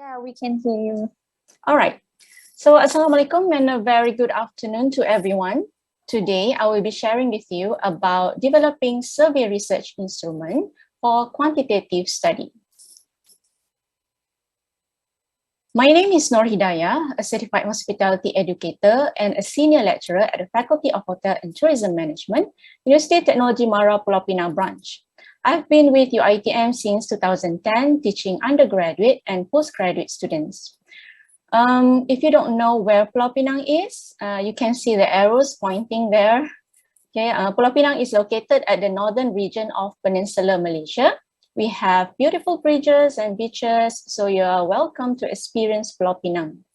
Yeah, we can hear you. All right. So Assalamualaikum and a very good afternoon to everyone. Today, I will be sharing with you about developing survey research instrument for quantitative study. My name is Nur'Hidayah, a certified hospitality educator and a senior lecturer at the Faculty of Hotel and Tourism Management, Universiti Teknologi Mara Pulau Pinang branch. I've been with UITM since 2010, teaching undergraduate and postgraduate students. If you don't know where Pulau Pinang is, you can see the arrows pointing there. Okay, Pulau Pinang is located at the northern region of Peninsular Malaysia. We have beautiful bridges and beaches, so you are welcome to experience Pulau Pinang.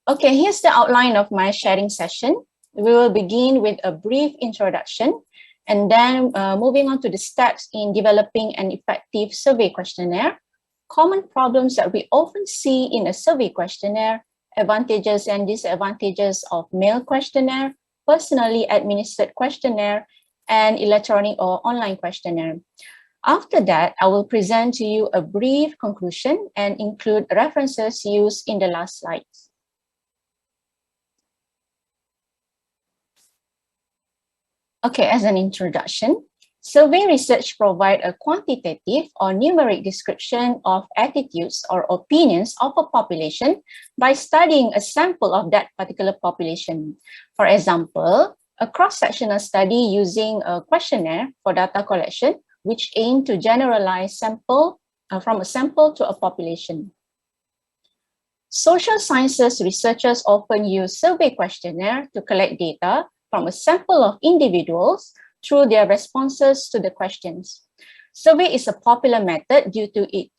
Okay, here's the outline of my sharing session. We will begin with a brief introduction and then moving on to the steps in developing an effective survey questionnaire, common problems that we often see in a survey questionnaire, advantages and disadvantages of mail questionnaire, personally administered questionnaire, and electronic or online questionnaire. After that, I will present to you a brief conclusion and include references used in the last slides. Okay, as an introduction, survey research provides a quantitative or numeric description of attitudes or opinions of a population by studying a sample of that particular population. For example, a cross-sectional study using a questionnaire for data collection, which aim to generalize from a sample to a population. Social sciences researchers often use survey questionnaire to collect data from a sample of individuals through their responses to the questions. Survey is a popular method due to its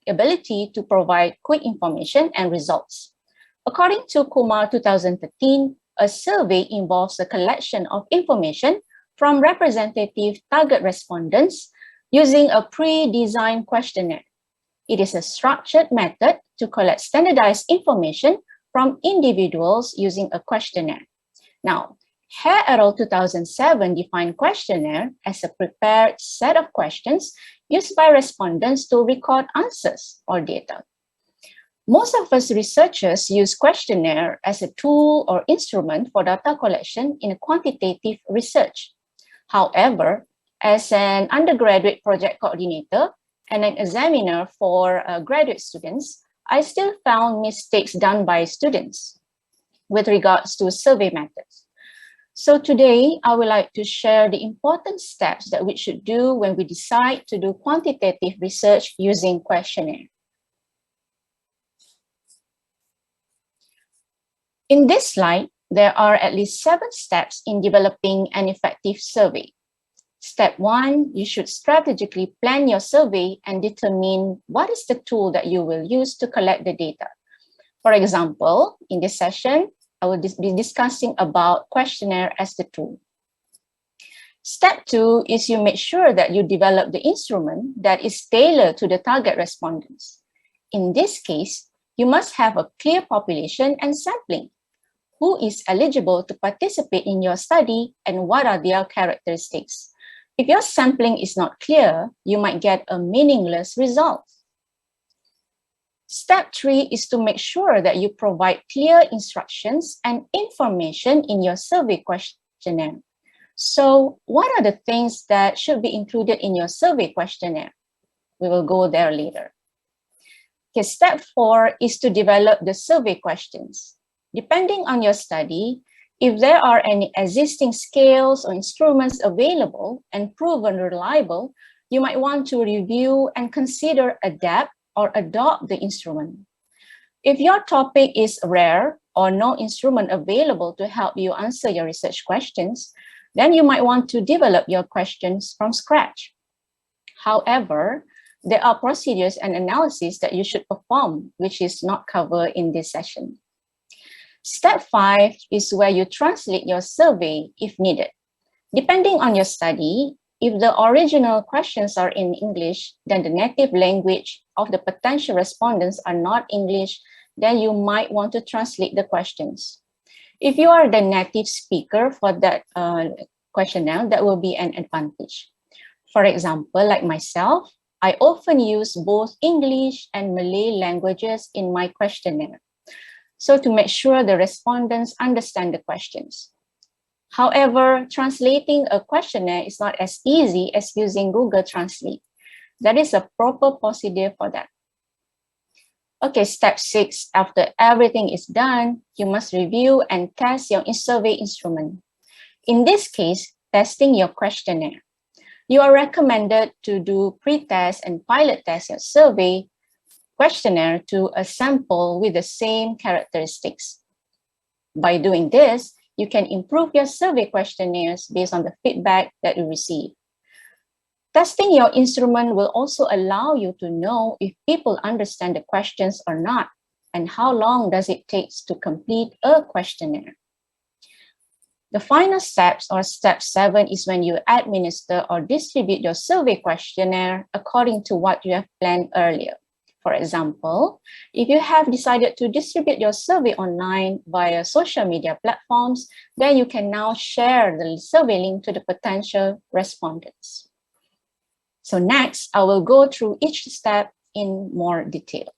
ability to provide quick information and results. According to Kumar 2013, a survey involves the collection of information from representative target respondents using a pre-designed questionnaire. It is a structured method to collect standardized information from individuals using a questionnaire. Now, Hare et al. 2007 defined questionnaire as a prepared set of questions used by respondents to record answers or data. Most of us researchers use questionnaire as a tool or instrument for data collection in a quantitative research. However, as an undergraduate project coordinator and an examiner for graduate students, I still found mistakes done by students with regards to survey methods. So today, I would like to share the important steps that we should do when we decide to do quantitative research using questionnaire. In this slide, there are at least 7 steps in developing an effective survey. Step 1, you should strategically plan your survey and determine what is the tool that you will use to collect the data. For example, in this session, I will be discussing about questionnaire as the tool. Step 2 is you make sure that you develop the instrument that is tailored to the target respondents. In this case, you must have a clear population and sampling. Who is eligible to participate in your study and what are their characteristics? If your sampling is not clear, you might get a meaningless result. Step 3 is to make sure that you provide clear instructions and information in your survey questionnaire. So, what are the things that should be included in your survey questionnaire? We will go there later. Okay, step 4 is to develop the survey questions. Depending on your study, if there are any existing scales or instruments available and proven reliable, you might want to review and consider adapt or adopt the instrument. If your topic is rare or no instrument available to help you answer your research questions, then you might want to develop your questions from scratch. However, there are procedures and analysis that you should perform, which is not covered in this session. Step 5 is where you translate your survey if needed. Depending on your study, if the original questions are in English, then the native language of the potential respondents are not English, then you might want to translate the questions. If you are the native speaker for that questionnaire, that will be an advantage. For example, like myself, I often use both English and Malay languages in my questionnaire, so to make sure the respondents understand the questions. However, translating a questionnaire is not as easy as using Google Translate. There is a proper procedure for that. Okay, step 6, after everything is done, you must review and test your survey instrument. In this case, testing your questionnaire. You are recommended to do pre-test and pilot test your survey questionnaire to a sample with the same characteristics. By doing this, you can improve your survey questionnaires based on the feedback that you receive. Testing your instrument will also allow you to know if people understand the questions or not, and how long does it take to complete a questionnaire. The final steps, or step 7, is when you administer or distribute your survey questionnaire according to what you have planned earlier. For example, if you have decided to distribute your survey online via social media platforms, then you can now share the survey link to the potential respondents. So next, I will go through each step in more detail.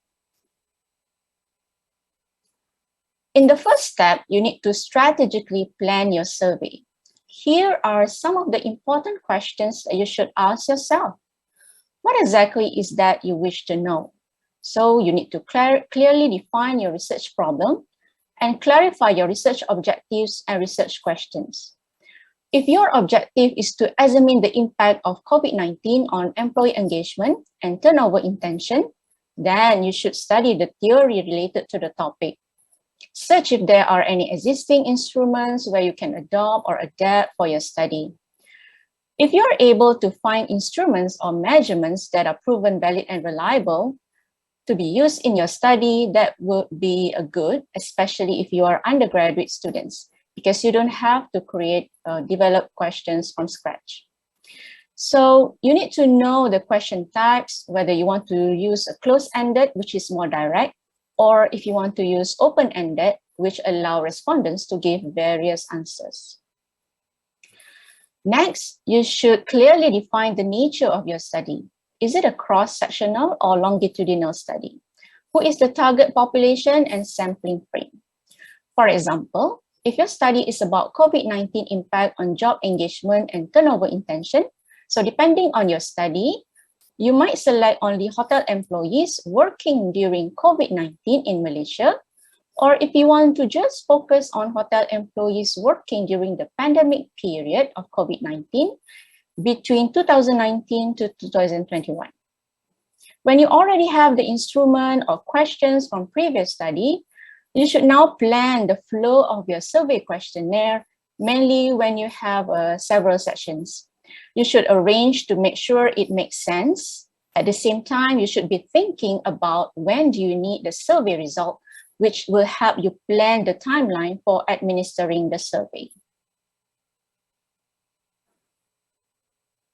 In the first step, you need to strategically plan your survey. Here are some of the important questions that you should ask yourself. What exactly is that you wish to know? So you need to clearly define your research problem and clarify your research objectives and research questions. If your objective is to examine the impact of COVID-19 on employee engagement and turnover intention, then you should study the theory related to the topic. Search if there are any existing instruments where you can adopt or adapt for your study. If you are able to find instruments or measurements that are proven valid and reliable to be used in your study, that would be good, especially if you are undergraduate students, because you don't have to develop questions from scratch. So you need to know the question types, whether you want to use a closed-ended, which is more direct, or if you want to use open-ended, which allow respondents to give various answers. Next, you should clearly define the nature of your study. Is it a cross-sectional or longitudinal study? Who is the target population and sampling frame? For example, if your study is about COVID-19 impact on job engagement and turnover intention, so depending on your study, you might select only hotel employees working during COVID-19 in Malaysia, or if you want to just focus on hotel employees working during the pandemic period of COVID-19 between 2019 to 2021. When you already have the instrument or questions from previous study, you should now plan the flow of your survey questionnaire, mainly when you have several sessions. You should arrange to make sure it makes sense. At the same time, you should be thinking about when do you need the survey result, which will help you plan the timeline for administering the survey.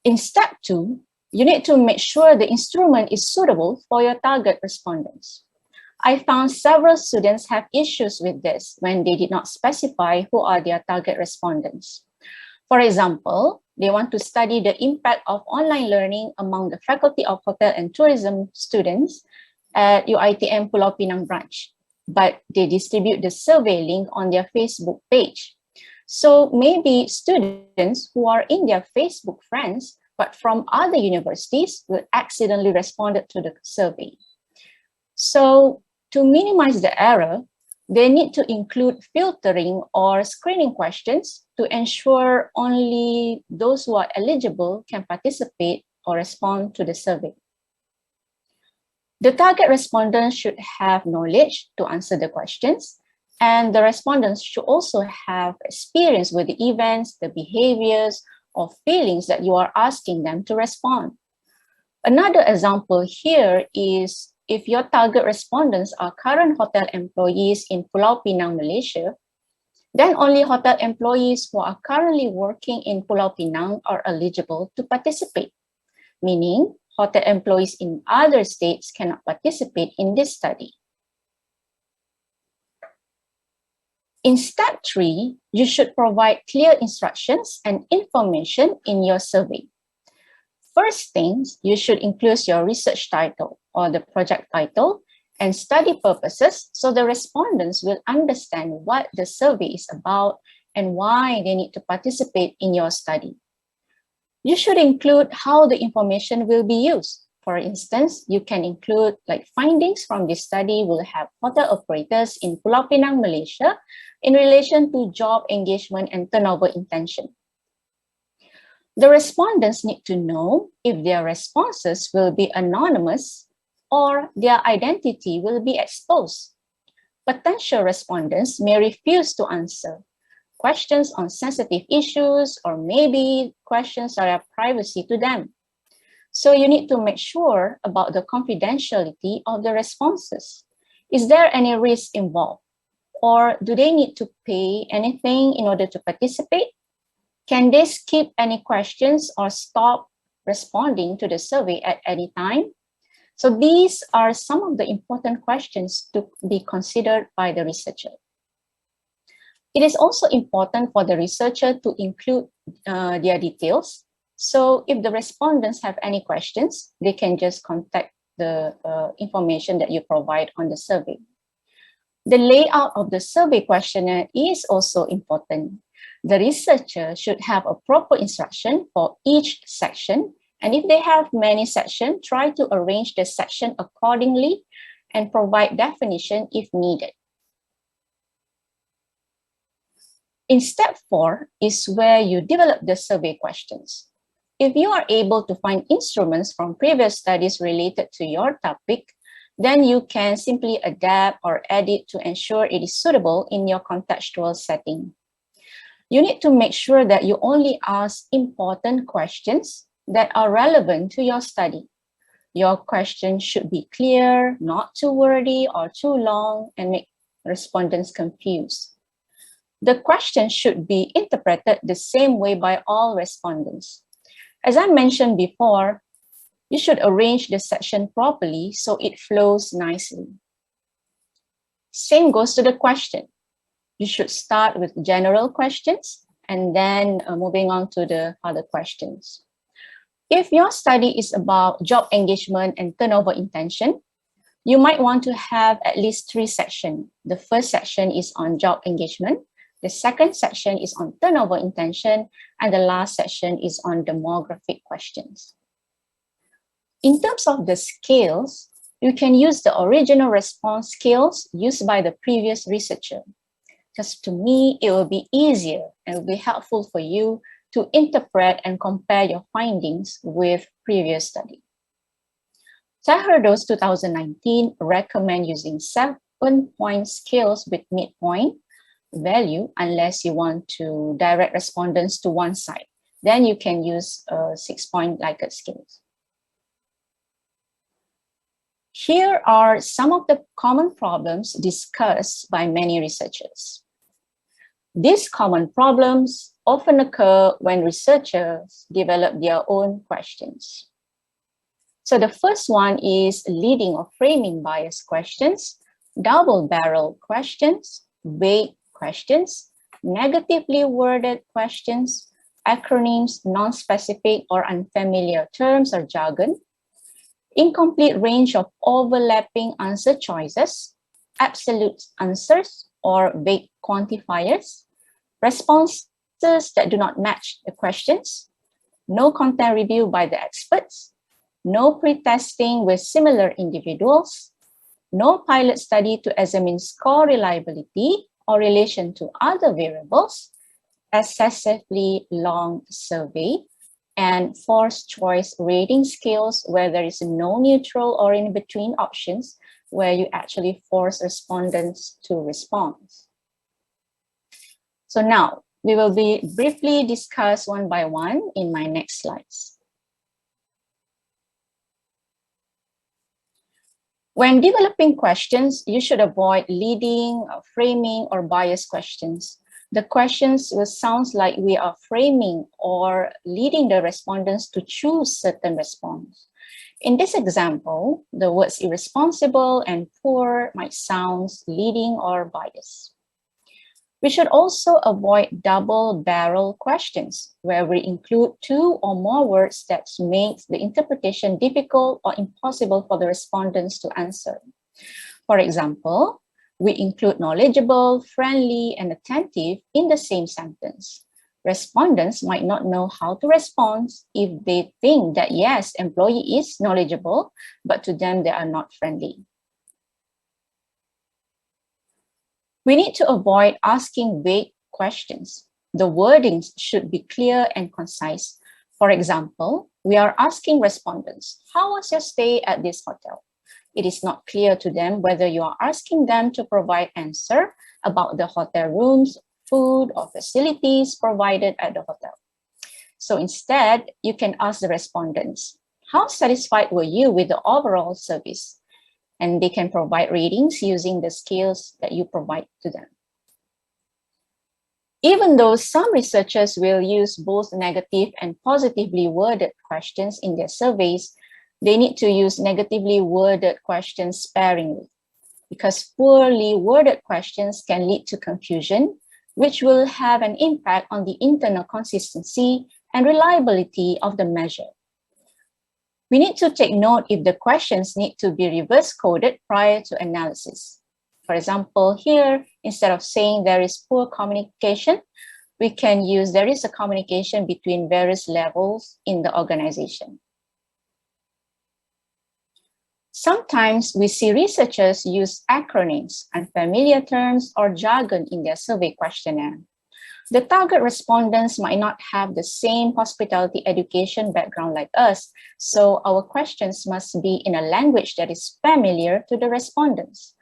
In step 2, you need to make sure the instrument is suitable for your target respondents. I found several students have issues with this when they did not specify who are their target respondents. For example, they want to study the impact of online learning among the Faculty of Hotel and Tourism students at UiTM Pulau Pinang branch, but they distribute the survey link on their Facebook page. So maybe students who are in their Facebook friends, but from other universities, will accidentally respond to the survey. So to minimize the error, they need to include filtering or screening questions to ensure only those who are eligible can participate or respond to the survey. The target respondents should have knowledge to answer the questions, and the respondents should also have experience with the events, the behaviors, or feelings that you are asking them to respond. Another example here is if your target respondents are current hotel employees in Pulau Pinang, Malaysia, then only hotel employees who are currently working in Pulau Pinang are eligible to participate, meaning hotel employees in other states cannot participate in this study. In step 3, you should provide clear instructions and information in your survey. First things, you should include your research title or the project title and study purposes so the respondents will understand what the survey is about and why they need to participate in your study. You should include how the information will be used. For instance, you can include like findings from this study will have hotel operators in Pulau Penang, Malaysia in relation to job engagement and turnover intention. The respondents need to know if their responses will be anonymous or their identity will be exposed. Potential respondents may refuse to answer questions on sensitive issues or maybe questions that are privacy to them. So you need to make sure about the confidentiality of the responses. Is there any risk involved? Or do they need to pay anything in order to participate? Can they skip any questions or stop responding to the survey at any time? So these are some of the important questions to be considered by the researcher. It is also important for the researcher to include their details. So if the respondents have any questions, they can just contact the information that you provide on the survey. The layout of the survey questionnaire is also important. The researcher should have a proper instruction for each section. And if they have many sections, try to arrange the section accordingly and provide definition if needed. In step 4 is where you develop the survey questions. If you are able to find instruments from previous studies related to your topic, then you can simply adapt or edit to ensure it is suitable in your contextual setting. You need to make sure that you only ask important questions that are relevant to your study. Your questions should be clear, not too wordy or too long, and make respondents confused. The question should be interpreted the same way by all respondents. As I mentioned before, you should arrange the section properly so it flows nicely. Same goes to the question. You should start with general questions and then moving on to the other questions. If your study is about job engagement and turnover intention, you might want to have at least 3 sections. The first section is on job engagement. The second section is on turnover intention, and the last section is on demographic questions. In terms of the scales, you can use the original response scales used by the previous researcher. Just to me, it will be easier and will be helpful for you to interpret and compare your findings with previous study. Teherdos 2019 recommend using 7-point scales with midpoint value unless you want to direct respondents to one side. Then you can use 6-point Likert scales. Here are some of the common problems discussed by many researchers. These common problems often occur when researchers develop their own questions. So the first one is leading or framing bias questions, double-barrel questions, vague questions, negatively worded questions, acronyms, non-specific or unfamiliar terms or jargon, incomplete range of overlapping answer choices, absolute answers or vague quantifiers, responses that do not match the questions, no content review by the experts, no pre-testing with similar individuals, no pilot study to examine score reliability or relation to other variables, excessively long survey, and forced choice rating scales where there is no neutral or in-between options where you actually force respondents to respond. So now, we will be briefly discuss one by one in my next slides. When developing questions, you should avoid leading, framing, or bias questions. The questions will sound like we are framing or leading the respondents to choose certain response. In this example, the words irresponsible and poor might sound leading or biased. We should also avoid double-barrel questions, where we include two or more words that make the interpretation difficult or impossible for the respondents to answer. For example, we include knowledgeable, friendly, and attentive in the same sentence. Respondents might not know how to respond if they think that yes, employee is knowledgeable, but to them they are not friendly. We need to avoid asking vague questions. The wordings should be clear and concise. For example, we are asking respondents, how was your stay at this hotel? It is not clear to them whether you are asking them to provide answer about the hotel rooms, food, or facilities provided at the hotel. So instead, you can ask the respondents, how satisfied were you with the overall service? And they can provide ratings using the skills that you provide to them. Even though some researchers will use both negative and positively worded questions in their surveys, they need to use negatively worded questions sparingly, because poorly worded questions can lead to confusion, which will have an impact on the internal consistency and reliability of the measure. We need to take note if the questions need to be reverse coded prior to analysis. For example, here, instead of saying there is poor communication, we can use there is a communication between various levels in the organization. Sometimes we see researchers use acronyms, unfamiliar terms, or jargon in their survey questionnaire. The target respondents might not have the same hospitality education background like us, so our questions must be in a language that is familiar to the respondents.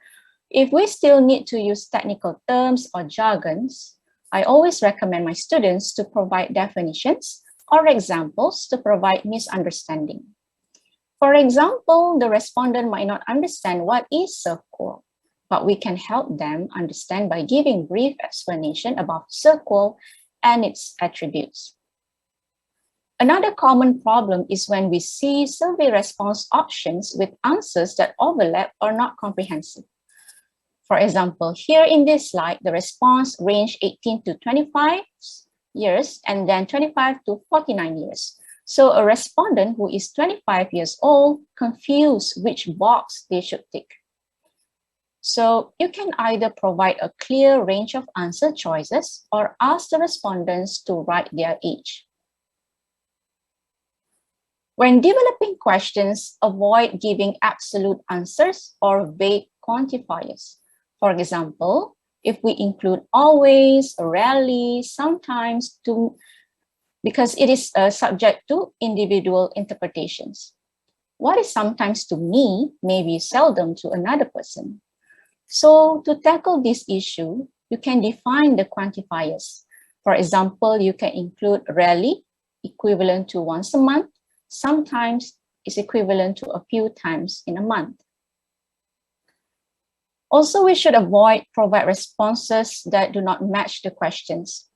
If we still need to use technical terms or jargons, I always recommend my students to provide definitions or examples to provide misunderstanding. For example, the respondent might not understand what is SERVQUAL, but we can help them understand by giving brief explanation about SERVQUAL and its attributes. Another common problem is when we see survey response options with answers that overlap or not comprehensive. For example, here in this slide, the response range 18 to 25 years and then 25 to 49 years. So a respondent who is 25 years old confused which box they should tick. So you can either provide a clear range of answer choices or ask the respondents to write their age. When developing questions, avoid giving absolute answers or vague quantifiers. For example, if we include always, rarely, sometimes, to, because it is subject to individual interpretations. What is sometimes to me may be seldom to another person. So to tackle this issue, you can define the quantifiers. For example, you can include rarely, equivalent to once a month, sometimes is equivalent to a few times in a month. Also, we should provide responses that do not match the questions.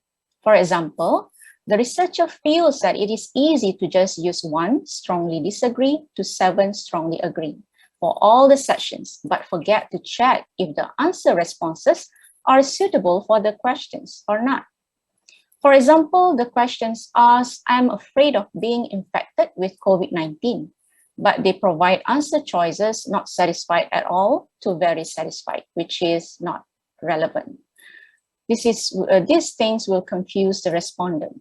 For example, the researcher feels that it is easy to just use 1 strongly disagree to 7 strongly agree for all the sessions, but forget to check if the answer responses are suitable for the questions or not. For example, the questions ask, I'm afraid of being infected with COVID-19, but they provide answer choices not satisfied at all to very satisfied, which is not relevant. These things will confuse the respondent.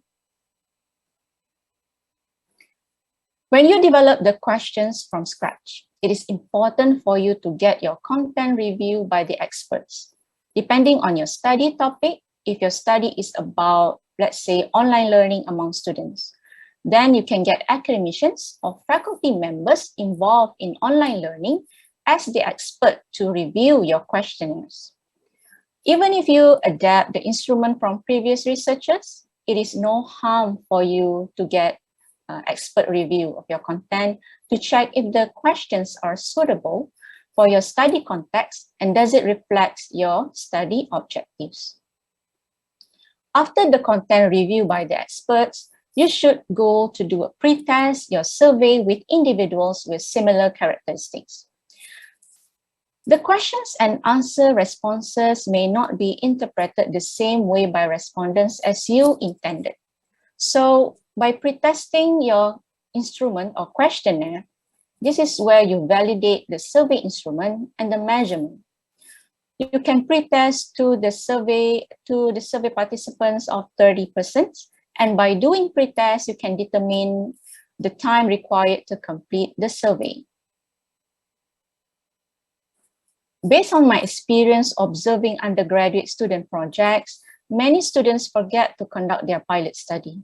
When you develop the questions from scratch, it is important for you to get your content reviewed by the experts. Depending on your study topic, if your study is about, let's say, online learning among students, then you can get academicians or faculty members involved in online learning as the expert to review your questionnaires. Even if you adapt the instrument from previous researchers, it is no harm for you to get expert review of your content to check if the questions are suitable for your study context and does it reflect your study objectives. After the content review by the experts, you should go to do a pre-test your survey with individuals with similar characteristics. The questions and answer responses may not be interpreted the same way by respondents as you intended. So by pretesting your instrument or questionnaire, this is where you validate the survey instrument and the measurement. You can pretest to the survey participants of 30%, and by doing pretest, you can determine the time required to complete the survey. Based on my experience observing undergraduate student projects, many students forget to conduct their pilot study.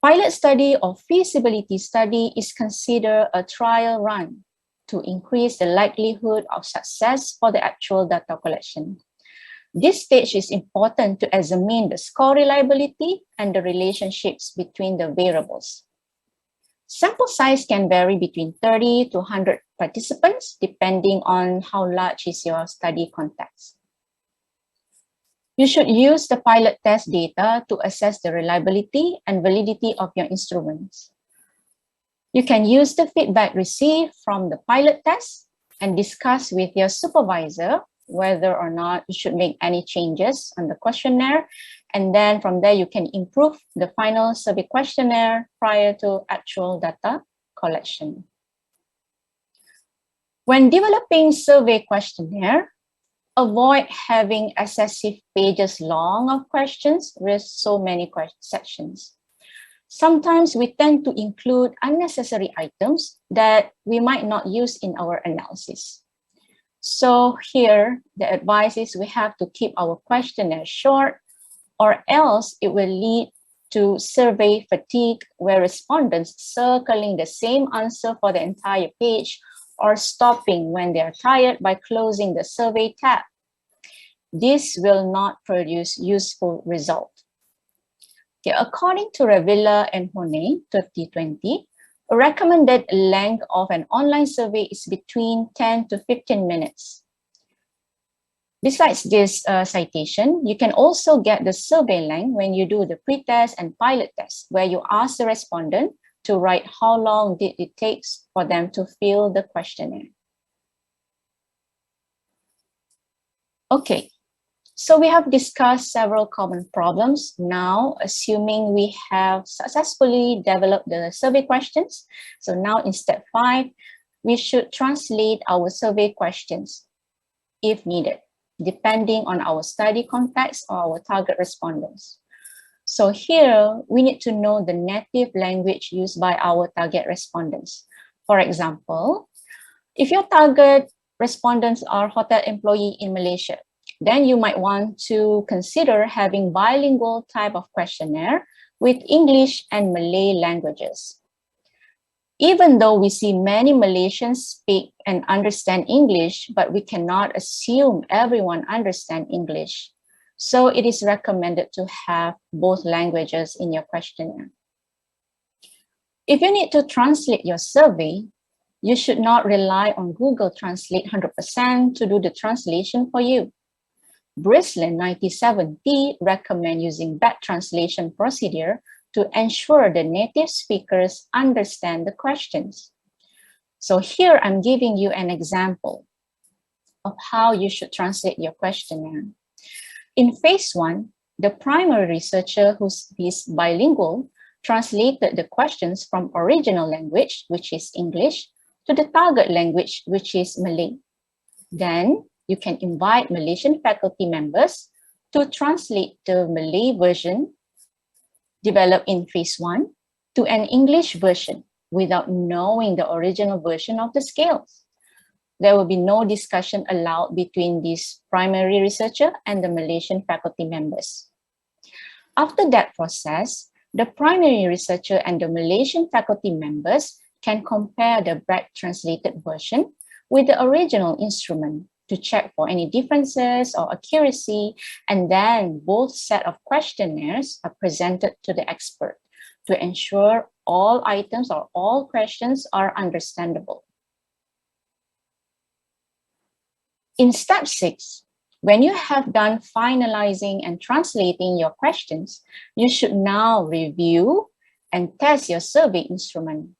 Pilot study or feasibility study is considered a trial run to increase the likelihood of success for the actual data collection. This stage is important to examine the score reliability and the relationships between the variables. Sample size can vary between 30 to 100 participants, depending on how large is your study context. You should use the pilot test data to assess the reliability and validity of your instruments. You can use the feedback received from the pilot test and discuss with your supervisor whether or not you should make any changes on the questionnaire. And then from there, you can improve the final survey questionnaire prior to actual data collection. When developing survey questionnaire, avoid having excessive pages long of questions with so many sections. Sometimes we tend to include unnecessary items that we might not use in our analysis. So here, the advice is we have to keep our questionnaire short, or else it will lead to survey fatigue, where respondents circling the same answer for the entire page or stopping when they are tired by closing the survey tab. This will not produce useful result. Okay, according to Revilla and Hone, 2020, a recommended length of an online survey is between 10 to 15 minutes. Besides this citation, you can also get the survey length when you do the pretest and pilot test, where you ask the respondent to write how long did it take for them to fill the questionnaire. Okay, so we have discussed several common problems. Now, assuming we have successfully developed the survey questions, so now in step 5, we should translate our survey questions if needed, depending on our study context or our target respondents. So here, we need to know the native language used by our target respondents. For example, if your target respondents are hotel employees in Malaysia, then you might want to consider having bilingual type of questionnaire with English and Malay languages. Even though we see many Malaysians speak and understand English, but we cannot assume everyone understands English. So it is recommended to have both languages in your questionnaire. If you need to translate your survey, you should not rely on Google Translate 100% to do the translation for you. Brisland 97T recommend using back translation procedure to ensure the native speakers understand the questions. So here I'm giving you an example of how you should translate your questionnaire. In phase 1, the primary researcher who is bilingual translated the questions from original language, which is English, to the target language, which is Malay. Then you can invite Malaysian faculty members to translate the Malay version developed in phase 1 to an English version without knowing the original version of the scales. There will be no discussion allowed between this primary researcher and the Malaysian faculty members. After that process, the primary researcher and the Malaysian faculty members can compare the back translated version with the original instrument to check for any differences or accuracy, and then both set of questionnaires are presented to the expert to ensure all items or all questions are understandable. In step 6, when you have done finalizing and translating your questions, you should now review and test your survey instrument.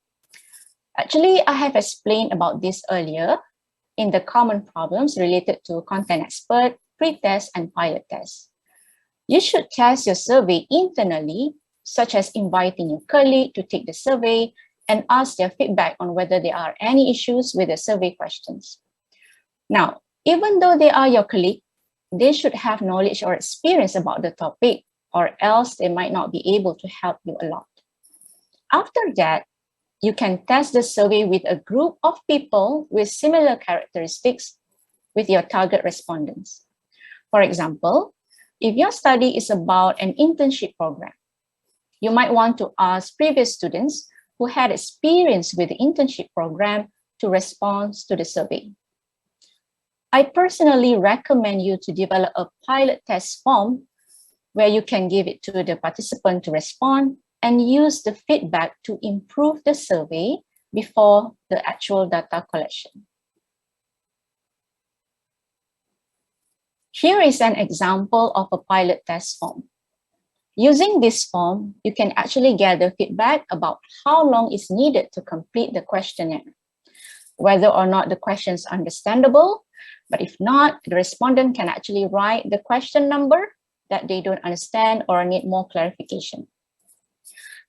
Actually, I have explained about this earlier in the common problems related to content expert, pre-test, and pilot test. You should test your survey internally, such as inviting your colleague to take the survey and ask their feedback on whether there are any issues with the survey questions. Now, even though they are your colleague, they should have knowledge or experience about the topic, or else they might not be able to help you a lot. After that, you can test the survey with a group of people with similar characteristics with your target respondents. For example, if your study is about an internship program, you might want to ask previous students who had experience with the internship program to respond to the survey. I personally recommend you to develop a pilot test form where you can give it to the participant to respond and use the feedback to improve the survey before the actual data collection. Here is an example of a pilot test form. Using this form, you can actually gather feedback about how long is needed to complete the questionnaire, whether or not the question is understandable, but if not, the respondent can actually write the question number that they don't understand or need more clarification.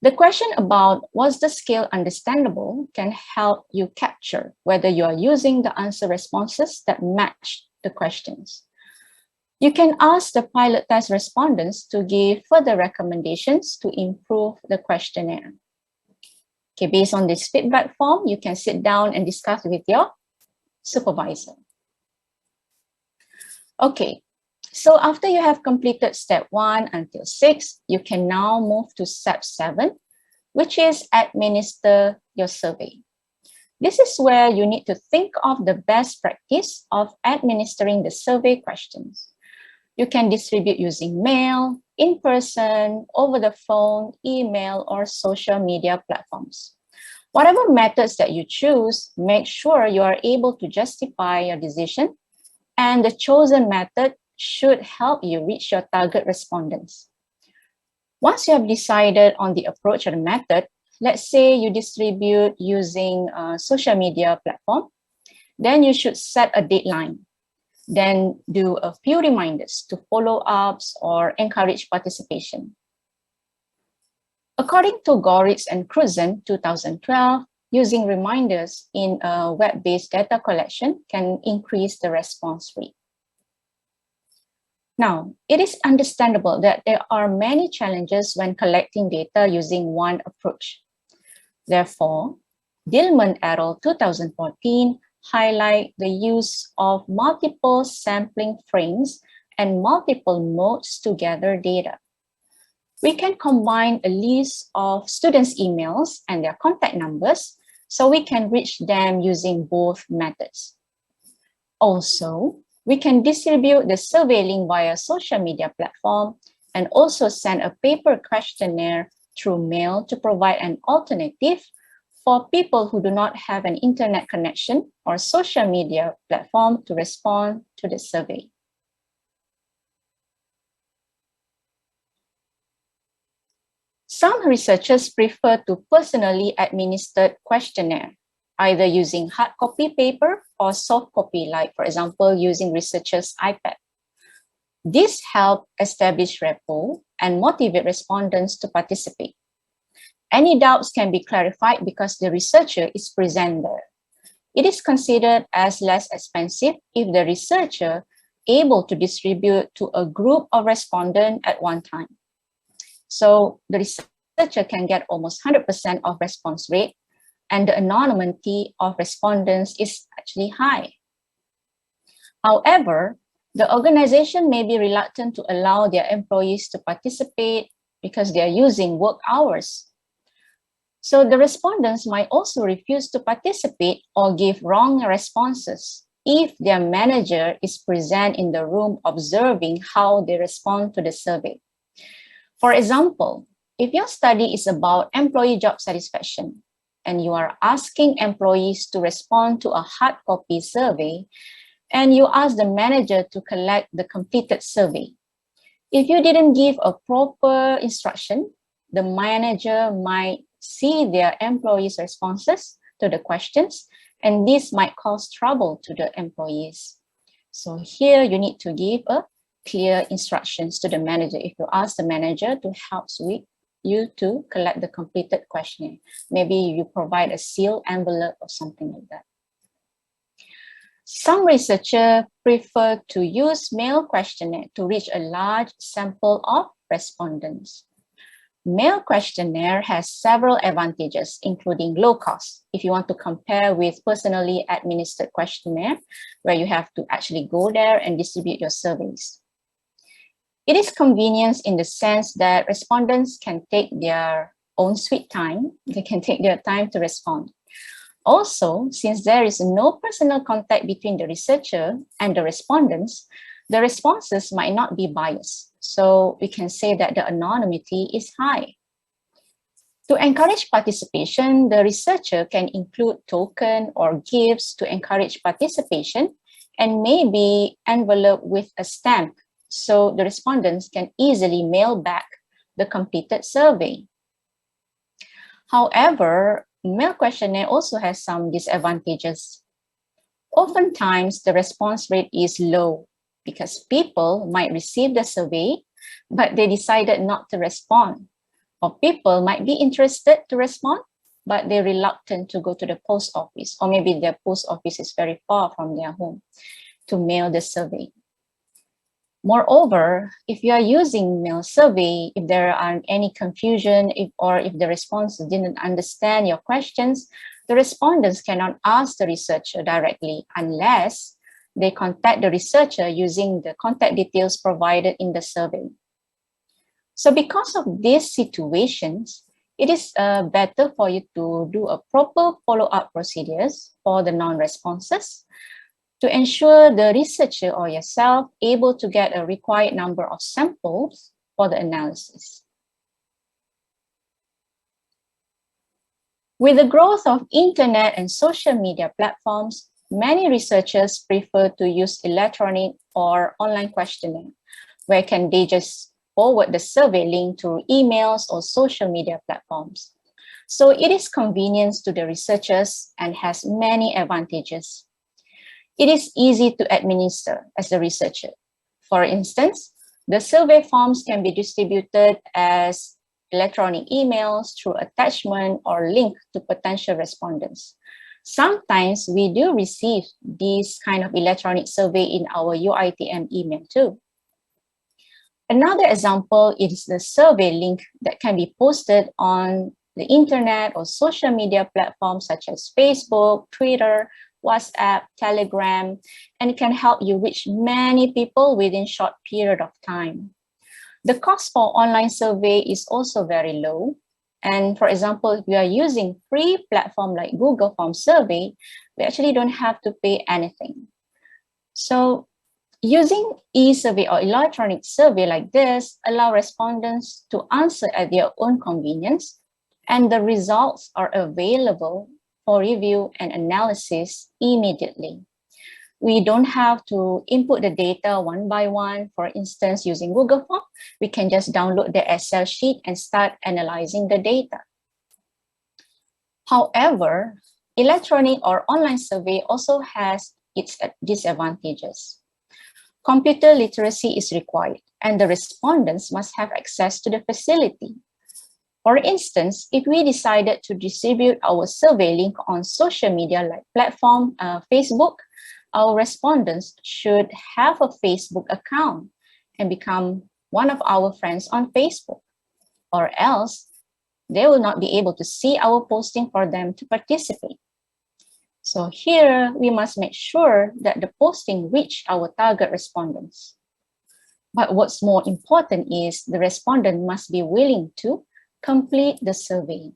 The question about was the scale understandable can help you capture whether you are using the answer responses that match the questions. You can ask the pilot test respondents to give further recommendations to improve the questionnaire. Okay, based on this feedback form, you can sit down and discuss with your supervisor. Okay, so after you have completed step 1 until 6, you can now move to step 7, which is administer your survey. This is where you need to think of the best practice of administering the survey questions. You can distribute using mail, in person, over the phone, email, or social media platforms. Whatever methods that you choose, make sure you are able to justify your decision, and the chosen method should help you reach your target respondents. Once you have decided on the approach or the method, let's say you distribute using a social media platform, then you should set a deadline. Then do a few reminders to follow-ups or encourage participation. According to Goritz and Cruzen, 2012, using reminders in a web-based data collection can increase the response rate. Now, it is understandable that there are many challenges when collecting data using one approach. Therefore, Dillman et al. 2014 highlight the use of multiple sampling frames and multiple modes to gather data. We can combine a list of students' emails and their contact numbers so we can reach them using both methods. Also, we can distribute the survey link via social media platform and also send a paper questionnaire through mail to provide an alternative for people who do not have an internet connection or social media platform to respond to the survey. Some researchers prefer to personally administered questionnaire, either using hard copy paper or soft copy, like for example, using researchers' iPad. This helps establish rapport and motivate respondents to participate. Any doubts can be clarified because the researcher is present there. It is considered as less expensive if the researcher is able to distribute to a group of respondents at one time. So the researcher can get almost 100% of response rate, and the anonymity of respondents is actually high. However, the organization may be reluctant to allow their employees to participate because they are using work hours. So the respondents might also refuse to participate or give wrong responses if their manager is present in the room observing how they respond to the survey. For example, if your study is about employee job satisfaction and you are asking employees to respond to a hard copy survey and you ask the manager to collect the completed survey, if you didn't give a proper instruction, the manager might see their employees' responses to the questions and this might cause trouble to the employees. So here you need to give a clear instructions to the manager. If you ask the manager to help with you to collect the completed questionnaire, maybe you provide a sealed envelope or something like that. Some researchers prefer to use mail questionnaire to reach a large sample of respondents. Mail questionnaire has several advantages, including low cost. If you want to compare with personally administered questionnaire, where you have to actually go there and distribute your surveys. It is convenient in the sense that respondents can take their own sweet time. They can take their time to respond. Also, since there is no personal contact between the researcher and the respondents, the responses might not be biased. So we can say that the anonymity is high. To encourage participation, the researcher can include token or gifts to encourage participation and maybe envelope with a stamp so the respondents can easily mail back the completed survey. However, mail questionnaire also has some disadvantages. Oftentimes, the response rate is low because people might receive the survey, but they decided not to respond. Or people might be interested to respond, but they're reluctant to go to the post office, or maybe their post office is very far from their home to mail the survey. Moreover, if you are using mail survey, if there are any confusion or if the respondents didn't understand your questions, the respondents cannot ask the researcher directly unless they contact the researcher using the contact details provided in the survey. So because of these situations, it is better for you to do a proper follow-up procedures for the non-responses to ensure the researcher or yourself able to get a required number of samples for the analysis. With the growth of internet and social media platforms, many researchers prefer to use electronic or online questionnaire, where they just forward the survey link through emails or social media platforms. So it is convenient to the researchers and has many advantages. It is easy to administer as a researcher. For instance, the survey forms can be distributed as electronic emails through attachment or link to potential respondents. Sometimes we do receive this kind of electronic survey in our UITM email too. Another example is the survey link that can be posted on the internet or social media platforms such as Facebook, Twitter, WhatsApp, Telegram, and it can help you reach many people within a short period of time. The cost for online survey is also very low. And for example, if we are using free platform like Google Form Survey, we actually don't have to pay anything. So using e-survey or electronic survey like this allow respondents to answer at their own convenience, and the results are available for review and analysis immediately. We don't have to input the data one by one. For instance, using Google Form, we can just download the Excel sheet and start analyzing the data. However, electronic or online survey also has its disadvantages. Computer literacy is required, and the respondents must have access to the facility. For instance, if we decided to distribute our survey link on social media like platform Facebook, our respondents should have a Facebook account and become one of our friends on Facebook, or else they will not be able to see our posting for them to participate. So here, we must make sure that the posting reach our target respondents. But what's more important is the respondent must be willing to complete the survey.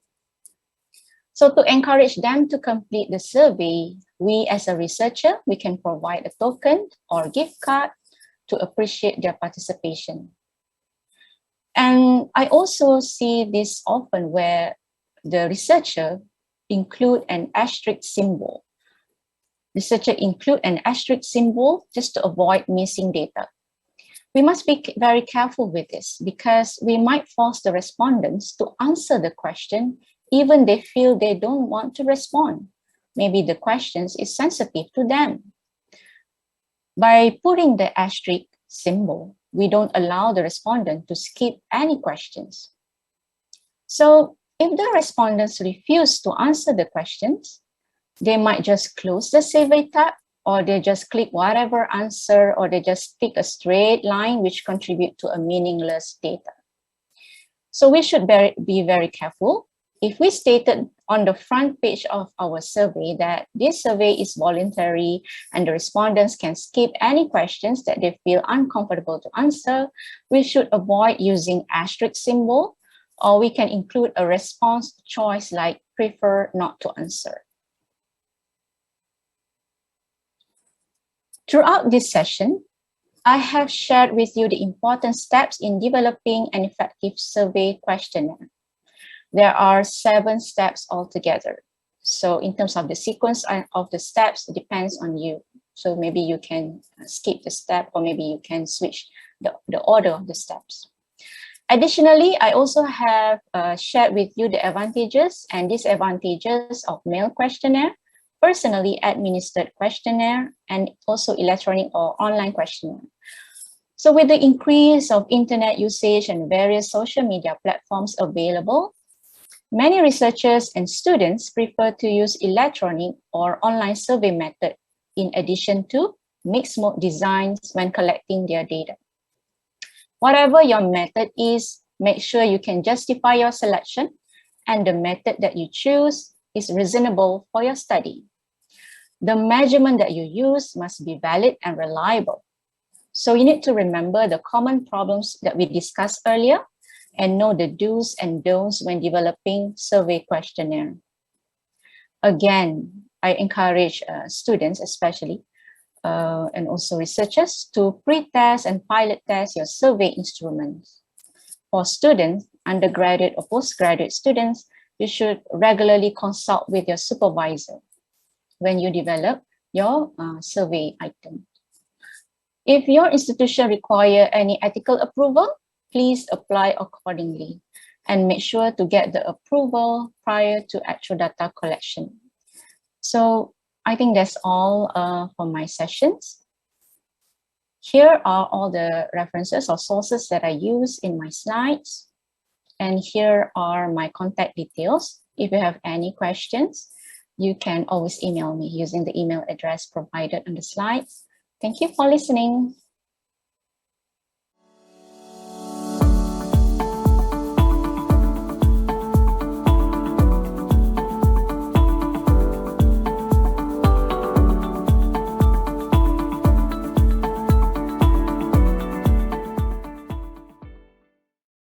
So to encourage them to complete the survey, we as a researcher, we can provide a token or gift card to appreciate their participation. And I also see this often where the researcher include an asterisk symbol. Researcher include an asterisk symbol just to avoid missing data. We must be very careful with this because we might force the respondents to answer the question even they feel they don't want to respond. maybe the questions is sensitive to them. By putting the asterisk symbol, we don't allow the respondent to skip any questions. So if the respondents refuse to answer the questions, they might just close the survey tab, or they just click whatever answer, or they just pick a straight line which contribute to a meaningless data. So we should be very careful. If we stated on the front page of our survey that this survey is voluntary and the respondents can skip any questions that they feel uncomfortable to answer, we should avoid using asterisk symbol, or we can include a response choice like prefer not to answer. Throughout this session, I have shared with you the important steps in developing an effective survey questionnaire. There are 7 steps altogether. So in terms of the sequence of the steps, it depends on you. So maybe you can skip the step, or maybe you can switch the order of the steps. Additionally, I also have shared with you the advantages and disadvantages of mail questionnaire, personally administered questionnaire, and also electronic or online questionnaire. So with the increase of internet usage and various social media platforms available, many researchers and students prefer to use electronic or online survey method in addition to mixed mode designs when collecting their data. Whatever your method is, make sure you can justify your selection and the method that you choose is reasonable for your study. The measurement that you use must be valid and reliable. So you need to remember the common problems that we discussed earlier and know the do's and don'ts when developing survey questionnaire. Again, I encourage students especially and also researchers to pre-test and pilot test your survey instruments. For students, undergraduate or postgraduate students, you should regularly consult with your supervisor when you develop your survey item. If your institution requires any ethical approval, please apply accordingly and make sure to get the approval prior to actual data collection. So I think that's all for my sessions. Here are all the references or sources that I use in my slides. And here are my contact details. If you have any questions, you can always email me using the email address provided on the slides. Thank you for listening.